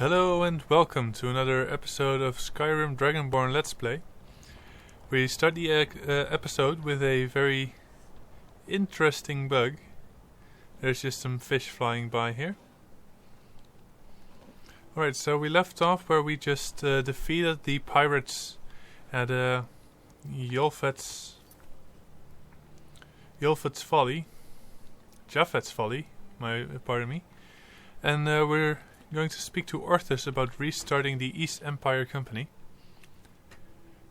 Hello and welcome to another episode of Skyrim Dragonborn Let's Play. We start the episode with a very interesting bug. There's just some fish flying by here. Alright, so we left off where we just defeated the pirates at Japhet's Folly. Pardon me. And we're going to speak to Orthus about restarting the East Empire Company.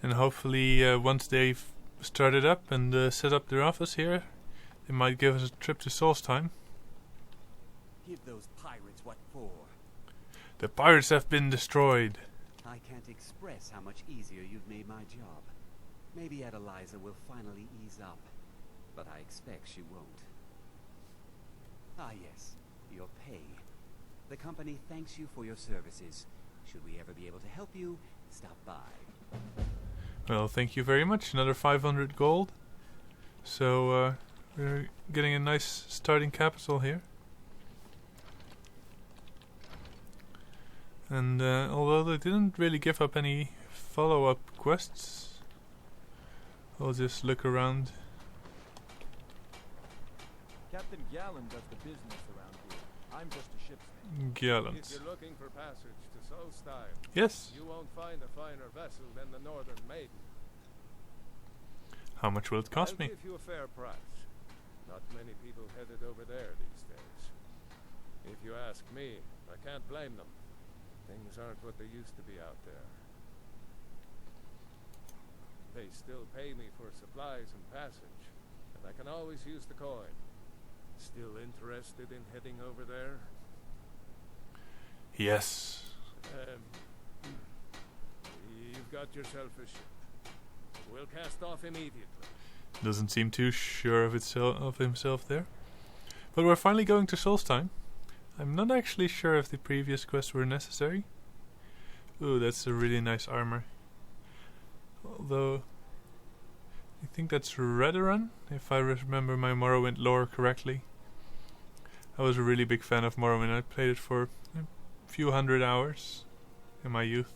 And hopefully once they've started up and set up their office here, they might give us a trip to Solstheim. Give those pirates what for. The pirates have been destroyed. I can't express how much easier you've made my job. Maybe Adeliza will finally ease up, but I expect she won't. Ah yes, your pay. The company thanks you for your services. Should we ever be able to help you, stop by. Well, thank you very much. Another 500 gold. So we're getting a nice starting capital here. And although they didn't really give up any follow-up quests, I'll just look around. Captain Gallant does the business around here. I'm just a ship's mate. Gallant. If you're looking for passage to Solstheim, Yes. you won't find a finer vessel than the Northern Maiden. How much will it cost I'll me? give you a fair price. Not many people headed over there these days. If you ask me, I can't blame them. Things aren't what they used to be out there. They still pay me for supplies and passage, and I can always use the coin. Still interested in heading over there? Yes. You've got yourself a ship. We'll cast off immediately. Doesn't seem too sure of himself there. But we're finally going to Solstheim. I'm not actually sure if the previous quests were necessary. Ooh, that's a really nice armor. Although, I think that's Redoran, if I remember my Morrowind lore correctly. I was a really big fan of Morrowind. I played it for a few hundred hours in my youth.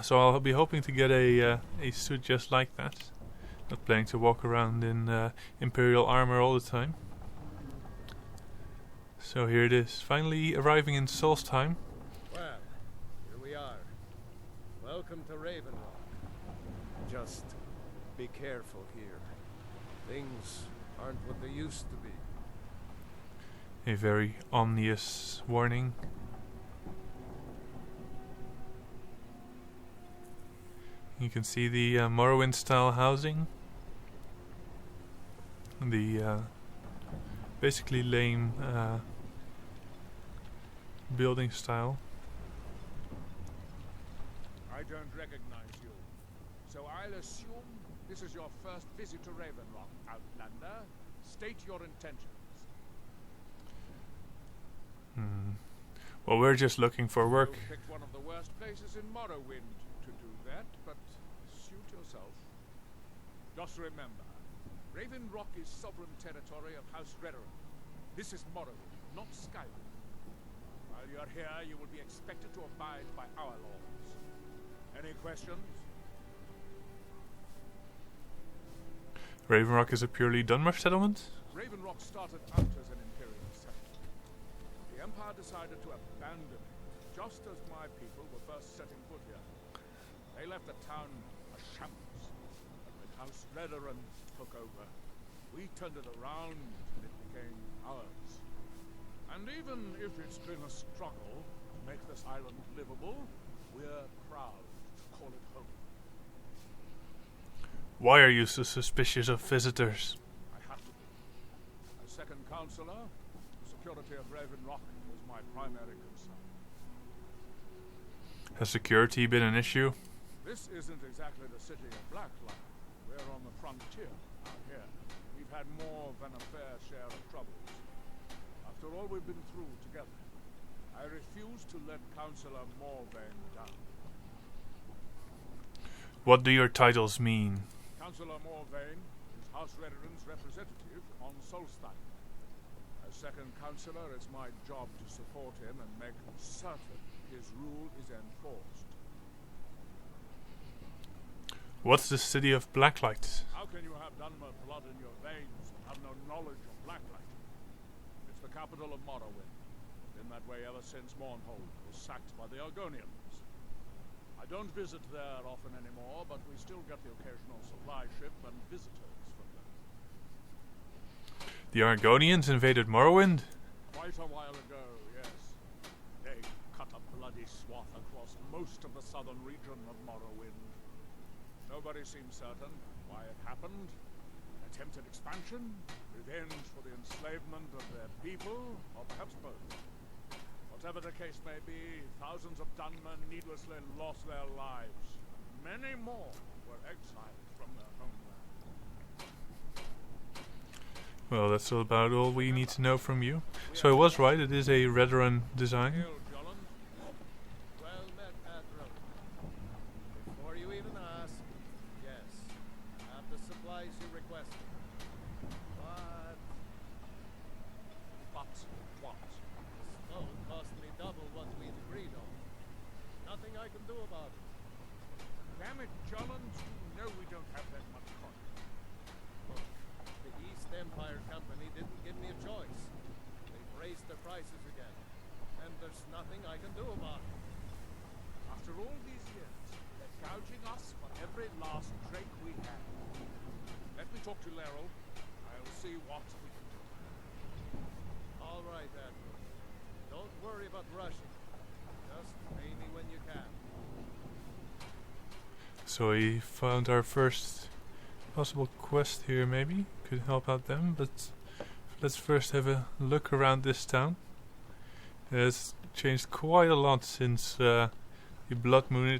So I'll be hoping to get a suit just like that. Not planning to walk around in Imperial armor all the time. So here it is, finally arriving in Solstheim. Well, here we are. Welcome to Ravenlock. Just be careful here. Things aren't what they used to be. A very ominous warning. You can see the Morrowind style housing. The basically lame building style. I don't recognize you. So I'll assume this is your first visit to Ravenlock, Outlander. State your intentions. Well, we're just looking for work. You picked one of the worst places in Morrowind to do that, but suit yourself. Just remember, Ravenlock is sovereign territory of House Redoran. This is Morrowind, not Skyrim. While you're here, you will be expected to abide by our laws. Any questions? Ravenrock is a purely Dunmer settlement? Ravenlock started out as an imperial settlement. The Empire decided to abandon it, just as my people were first setting foot here. They left the town a shambles, and when House Redoran took over, we turned it around and it became ours. And even if it's been a struggle to make this island livable, we're proud to call it home. Why are you so suspicious of visitors? I have to be. As second counselor, the security of Ravenlock is my primary concern. Has security been an issue? This isn't exactly the city of Blacklight. We're on the frontier out here. We've had more than a fair share of troubles. After all we've been through together, I refuse to let Councillor Morvain down. What do your titles mean? Councillor Morvain is House Redoran's representative on Solstheim. As second counselor, it's my job to support him and make certain his rule is enforced. What's the city of Blacklight? How can you have Dunmer blood in your veins and have no knowledge of Blacklight? It's the capital of Morrowind. Been that way ever since Mournhold was sacked by the Argonians. I don't visit there often anymore, but we still get the occasional supply ship and visitors from them. The Argonians invaded Morrowind? Quite a while ago, yes. They cut a bloody swath across most of the southern region of Morrowind. Nobody seems certain why it happened. Attempted expansion, revenge for the enslavement of their people, or perhaps both. Whatever the case may be, thousands of Dunmer needlessly lost their lives. Many more were exiled from their homeland. Well, that's about all we need to know from you. So I was right, it is a Redrun design. Hail, Jolland. Well met, Admiral. Before you even ask, yes, I have the supplies you requested. But What? the snow cost me double what we'd agreed on. Nothing I can do about it. Damn it, Jolland. You know we don't have that much coin. Look, the East Empire Company didn't give me a choice. They've raised their prices again, and there's nothing I can do about it. After all these years, they're gouging us for every last drake we have. Let me talk to Laeral. I'll see what we can do. All right, Admiral. Don't worry about rushing. Just pay me when you can. So we found our first possible quest here, maybe. Could help out them, but let's first have a look around this town. It has changed quite a lot since the Blood Moon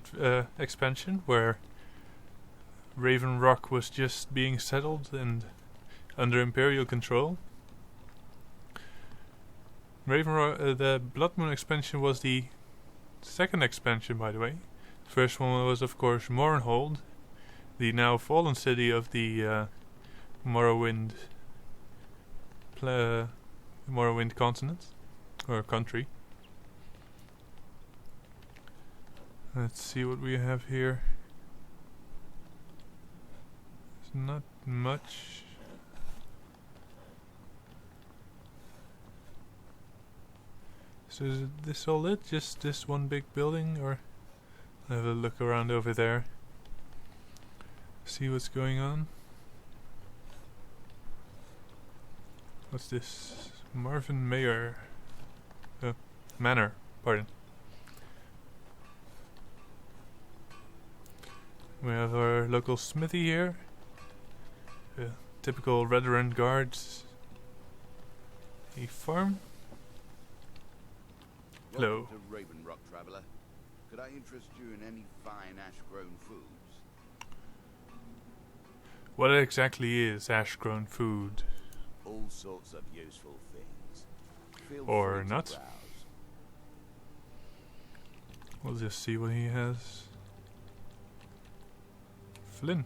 expansion, where Raven Rock was just being settled and under Imperial control. The Blood Moon expansion was the second expansion, by the way. The first one was, of course, Mournhold, the now fallen city of the Morrowind continent or country. Let's see what we have here. There's not much. So is this all it? Just this one big building, or have a look around over there? See what's going on. What's this? Marvin Mayer. Manor, pardon. We have our local smithy here. Typical Redrun guards. A farm. Hello. Welcome to Raven Rock, traveler. Could I interest you in any fine ash-grown foods? What exactly is ash-grown food? All sorts of useful things. Feel Or free to not. browse. We'll just see what he has. Flynn.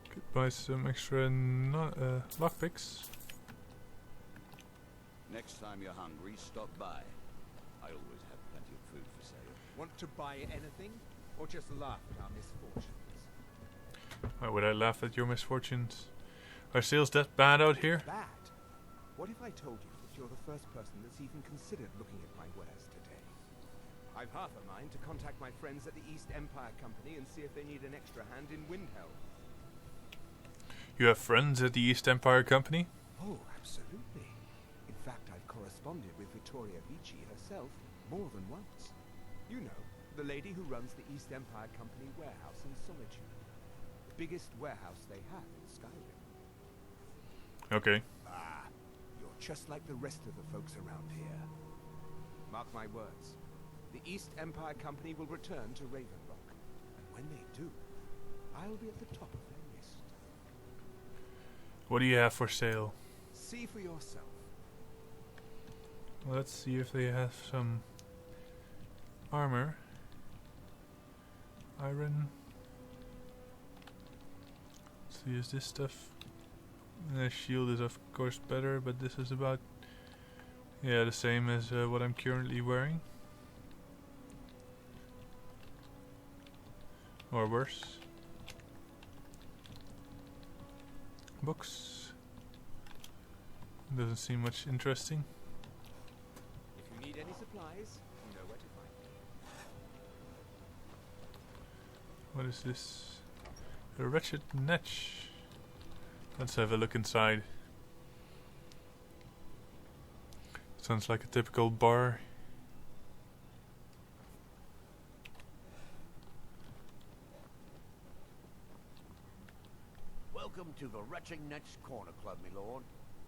Could buy some extra lockpicks. Next time you're hungry, stop by. I always have plenty of food for sale. Want to buy anything, or just laugh at our misfortunes? Why would I laugh at your misfortunes? Are sales that bad out here? Bad? What if I told you that you're the first person that's even considered looking at my wares today? I've half a mind to contact my friends at the East Empire Company and see if they need an extra hand in Windhelm. You have friends at the East Empire Company? Oh, absolutely. In fact, I've corresponded with Vittoria Vici herself more than once. You know, the lady who runs the East Empire Company warehouse in Solitude. The biggest warehouse they have in Skyrim. Okay. Ah, you're just like the rest of the folks around here. Mark my words. The East Empire Company will return to Raven Rock. And when they do, I'll be at the top of their list. What do you have for sale? See for yourself. Let's see if they have some armor. Iron. to use this stuff. Shield is of course better, but this is about the same as what I'm currently wearing. Or worse. Books. Doesn't seem much interesting. If you need any supplies, you know where to find me. What is this? A wretched netch. Let's have a look inside. Sounds like a typical bar. Welcome to the Retching Netch Corner Club, my lord.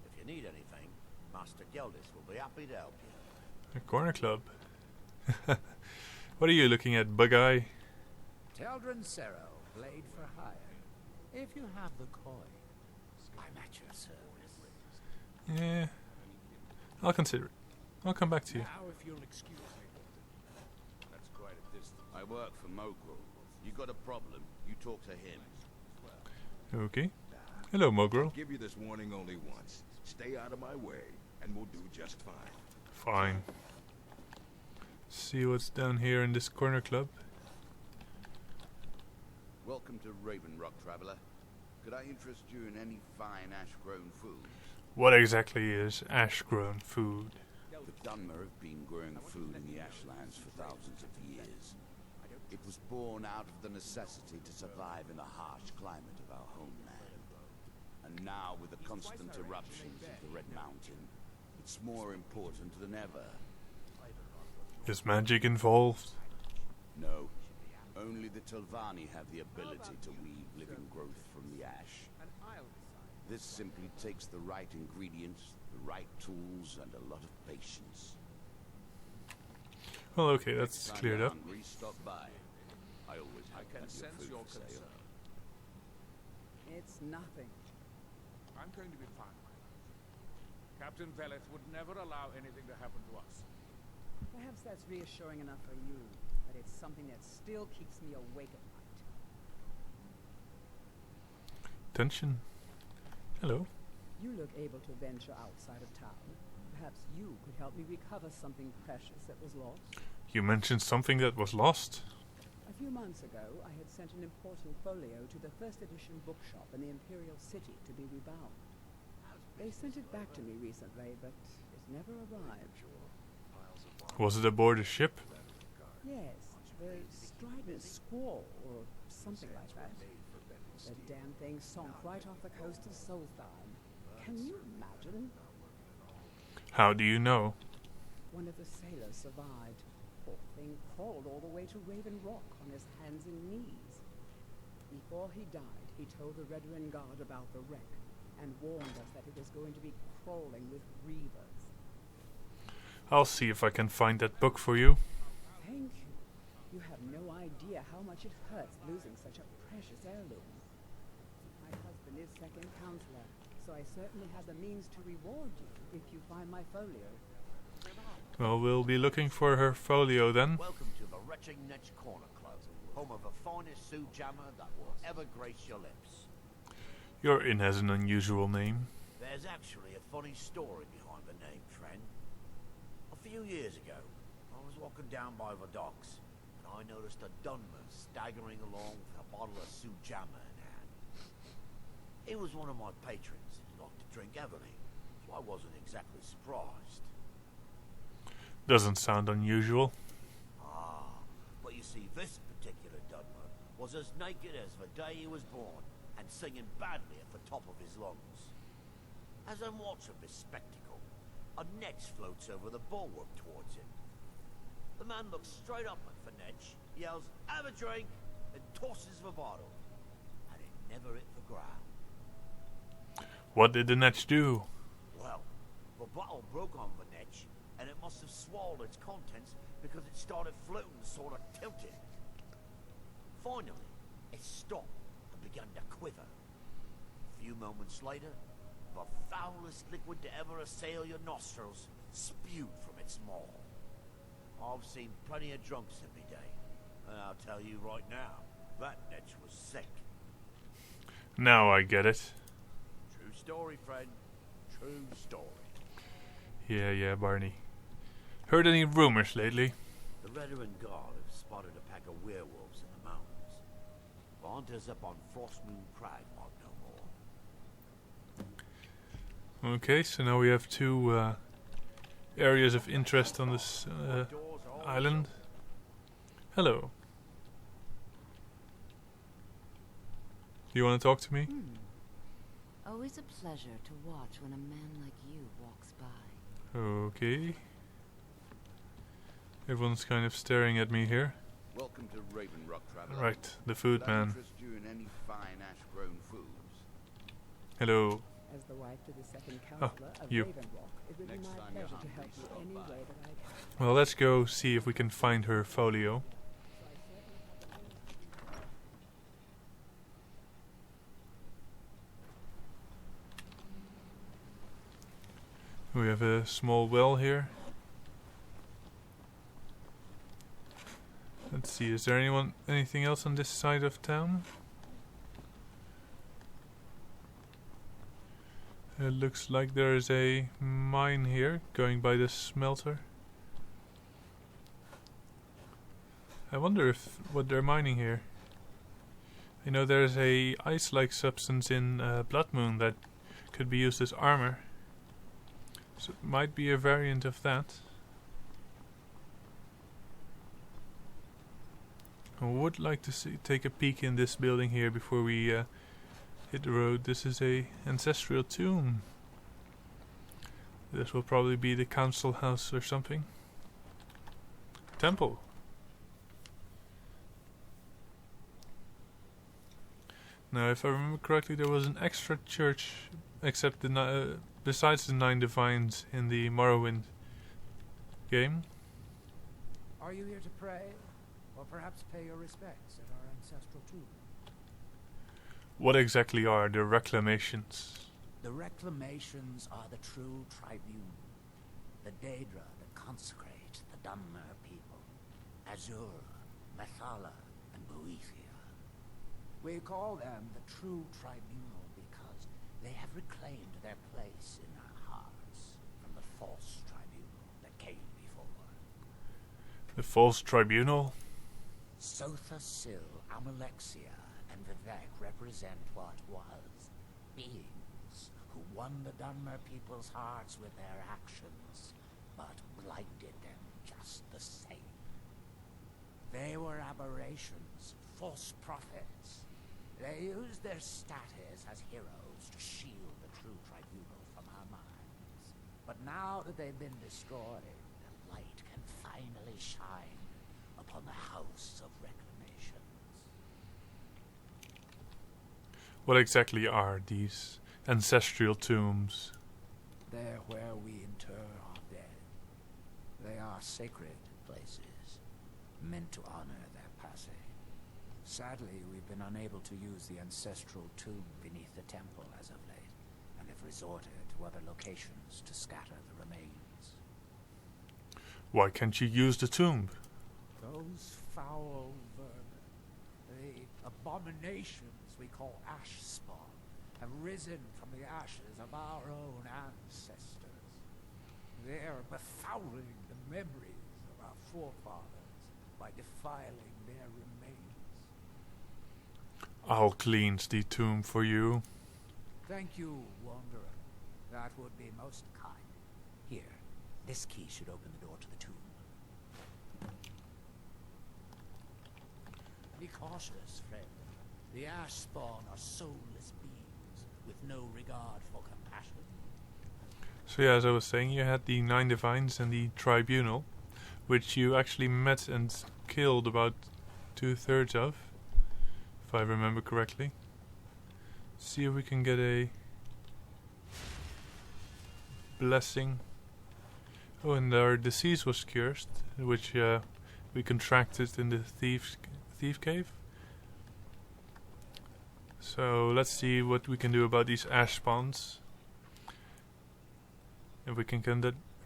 If you need anything, Master Geldis will be happy to help you. A corner club. What are you looking at, Bug-Eye? Teldrin Cerro, blade for hire. If you have the coin, I'm at your service. Yeah, I'll consider it. I'll come back to you. Now, if you'll excuse me. That's quite a distance. I work for Mogul. You got a problem, you talk to him. Okay. Hello, Mogul. Give you this warning only once. Stay out of my way, and we'll do just fine. Fine. See what's down here in this corner club. Welcome to Raven Rock, traveler. Could I interest you in any fine ash-grown foods? What exactly is ash-grown food? The Dunmer have been growing food in the ashlands for thousands of years. It was born out of the necessity to survive in the harsh climate of our homeland. And now, with the constant eruptions of the Red Mountain, it's more important than ever. Is magic involved? No. Only the Telvanni have the ability to weave living growth from the ash. This simply takes the right ingredients, the right tools, and a lot of patience. Well, okay, that's cleared up. Stop by. I always have can plenty of sense food your for sale. concern. It's nothing. I'm going to be fine, my love. Captain Veleth would never allow anything to happen to us. Perhaps that's reassuring enough for you, but it's something that still keeps me awake at night. Tension. Hello. You look able to venture outside of town. Perhaps you could help me recover something precious that was lost. You mentioned something that was lost. A few months ago, I had sent an important folio to the first edition bookshop in the Imperial City to be rebound. They sent it back to me recently, but it never arrived. Was it aboard a ship? Yes, the Strident Squall, or something like that. The damn thing sunk right off the coast of Solstheim. Can you imagine? How do you know? One of the sailors survived. Poor thing crawled all the way to Raven Rock on his hands and knees. Before he died, he told the Redrun Guard about the wreck and warned us that it was going to be crawling with reavers. I'll see if I can find that book for you. Thank you. You have no idea how much it hurts losing such a precious heirloom. My husband is second counselor, so I certainly have the means to reward you if you find my folio. Well, we'll be looking for her folio then. Welcome to the Retching Netch Corner Club, home of the finest Sioux jammer that will ever grace your lips. Your inn has an unusual name. There's actually a funny story behind the name, friend. A few years ago, I was walking down by the docks, and I noticed a Dunmer staggering along with a bottle of Sioux jammer in hand. He was one of my patrons, and he liked to drink heavily, so I wasn't exactly surprised. Doesn't sound unusual. Ah, but you see, this particular Dunmer was as naked as the day he was born, and singing badly at the top of his lungs. As I'm watching this spectacle, a netch floats over the bulwark towards him. The man looks straight up at the netch, yells, "Have a drink," and tosses the bottle. And it never hit the ground. What did the netch do? Well, the bottle broke on the netch, and it must have swallowed its contents because it started floating sort of tilted. Finally, it stopped and began to quiver. A few moments later, the foulest liquid to ever assail your nostrils spewed from its maw. I've seen plenty of drunks every day, and I'll tell you right now, that netch was sick. Now I get it. True story, friend. True story. Yeah, Barney. Heard any rumors lately? The Redoran Guard have spotted a pack of werewolves in the mountains. Vaunters up on Frostmoon Crag want no more. Okay, so now we have two areas of interest on this island. Hello. Do you want to talk to me? Always a pleasure to watch when a man like you walks by. Okay. Everyone's kind of staring at me here. Welcome to Raven Rock, traveler. Right, the food Will that man. interest you in any fine ash-grown foods? Hello. As the wife to the second Oh, counselor of you. Raven Rock, it would be Next my time you're pleasure to help hungry, you stop any by. way that I can. Well, let's go see if we can find her folio. We have a small well here. Let's see, is there anything else on this side of town? It looks like there is a mine here going by the smelter. I wonder what they're mining here. You know, there's a ice-like substance in Blood Moon that could be used as armor. So it might be a variant of that. I would like to take a peek in this building here before we hit the road. This is a ancestral tomb. This will probably be the council house or something. Temple. Now, if I remember correctly, there was an extra church, except the besides the 9 Divines in the Morrowind game. Are you here to pray? Or perhaps pay your respects at our ancestral tomb? What exactly are the reclamations? The reclamations are the true tribune. The Daedra that consecrate the Dunmer people. Azur, Methala, and Boethia. We call them the true tribunal because they have reclaimed their place in our hearts from the false tribunal that came before. The false tribunal? Sotha Sil, Amalexia, and Vivek represent what was. Beings who won the Dunmer people's hearts with their actions, but blinded them just the same. They were aberrations, false prophets. They used their status as heroes to shield the true tribunal from our minds. But now that they've been destroyed, the light can finally shine upon the House of Reclamations. What exactly are these ancestral tombs? They're where we inter our dead. They are sacred places, meant to honor their passing. Sadly, we've been unable to use the ancestral tomb beneath the temple as of late, and have resorted to other locations to scatter the remains. Why can't you use the tomb? Those foul vermin, the abominations we call ash spawn, have risen from the ashes of our own ancestors. They are befouling the memories of our forefathers by defiling their remains. I'll cleanse the tomb for you. Thank you, Wanderer. That would be most kind. Here, this key should open the door to the tomb. Be cautious, friend. The ash spawn are soulless beings with no regard for compassion. So yeah, as I was saying, you had the 9 Divines and the Tribunal, which you actually met and killed about 2/3 of, if I remember correctly. See if we can get a blessing. Oh, and our disease was cursed, which we contracted in the thief cave. So let's see what we can do about these ash spawns. If we can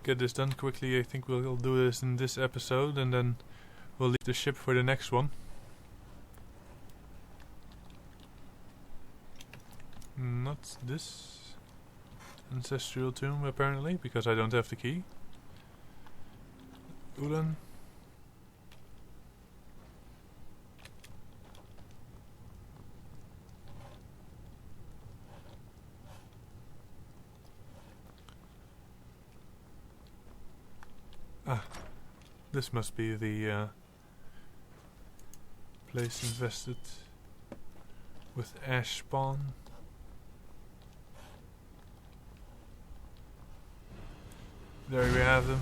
get this done quickly, I think we'll do this in this episode, and then we'll leave the ship for the next one. Not this ancestral tomb, apparently, because I don't have the key. Ulan. Ah, this must be the place invested with ash spawn. There we have them.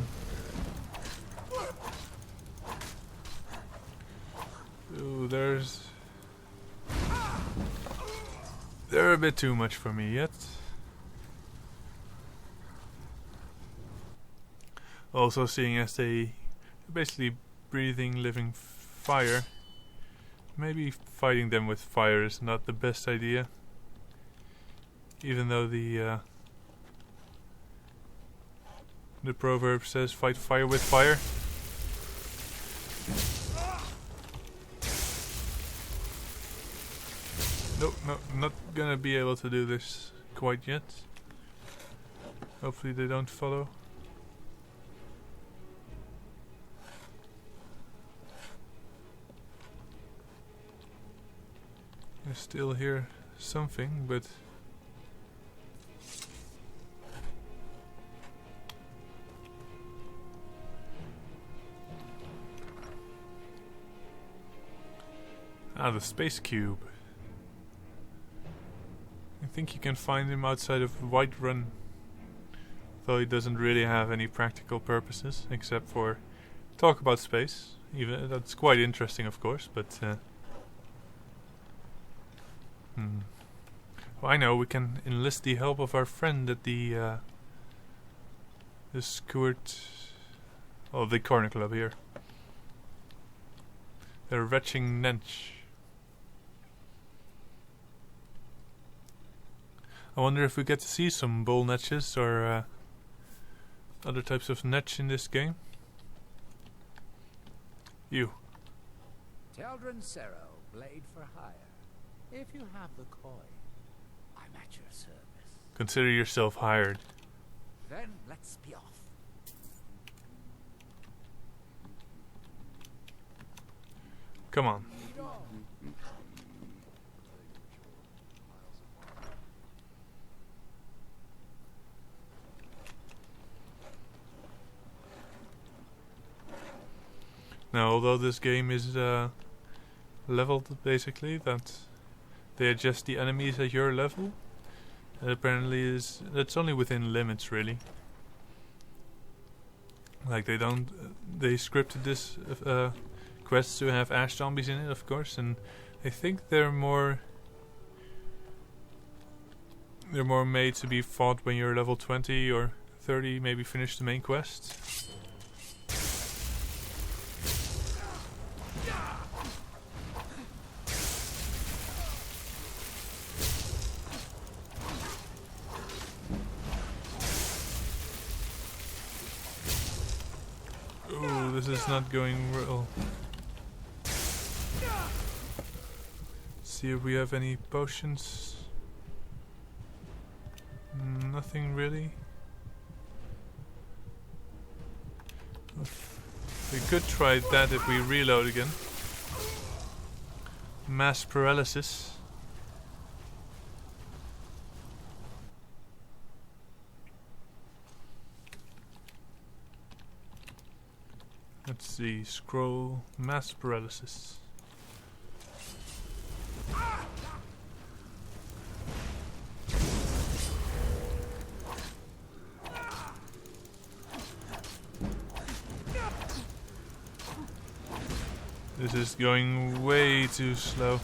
Ooh, they're a bit too much for me yet. Also, seeing as they basically breathing living fire, maybe fighting them with fire is not the best idea. Even though the proverb says fight fire with fire. Nope, no, not gonna be able to do this quite yet. Hopefully they don't follow. I still hear something, but the space cube. I think you can find him outside of Whiterun, though he doesn't really have any practical purposes except for talk about space. Even that's quite interesting, of course, but well, I know we can enlist the help of our friend at the Squirt of the Corner Club here. The Retching Nench. I wonder if we get to see some bull netches or other types of netch in this game. You. Teldrin Cerro, blade for hire. If you have the coin, I'm at your service. Consider yourself hired. Then let's be off. Come on. Now, although this game is leveled basically, that they adjust the enemies at your level, it apparently that's only within limits, really. Like they scripted this quest to have ash zombies in it, of course, and I think they're more made to be fought when you're level 20 or 30, maybe finish the main quest. This is not going well. See if we have any potions. Nothing really. We could try that if we reload again. Mass paralysis. Let's see, scroll, mass paralysis. This is going way too slow.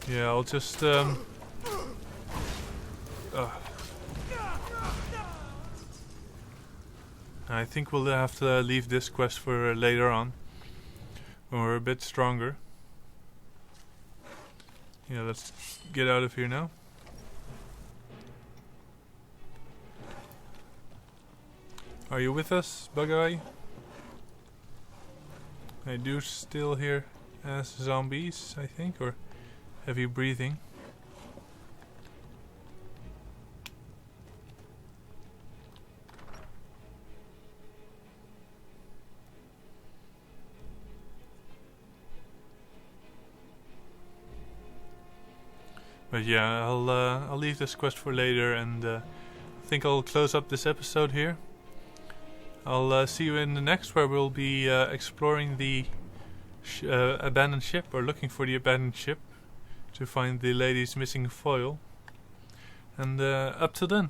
Yeah, I'll just I think we'll have to leave this quest for later on, when we're a bit stronger. Yeah, let's get out of here now. Are you with us, Bug Eye? I do still hear as zombies, I think, or heavy breathing. But yeah, I'll leave this quest for later, and I think I'll close up this episode here. I'll see you in the next, where we'll be exploring the abandoned ship, or looking for the abandoned ship to find the lady's missing foil. And up till then.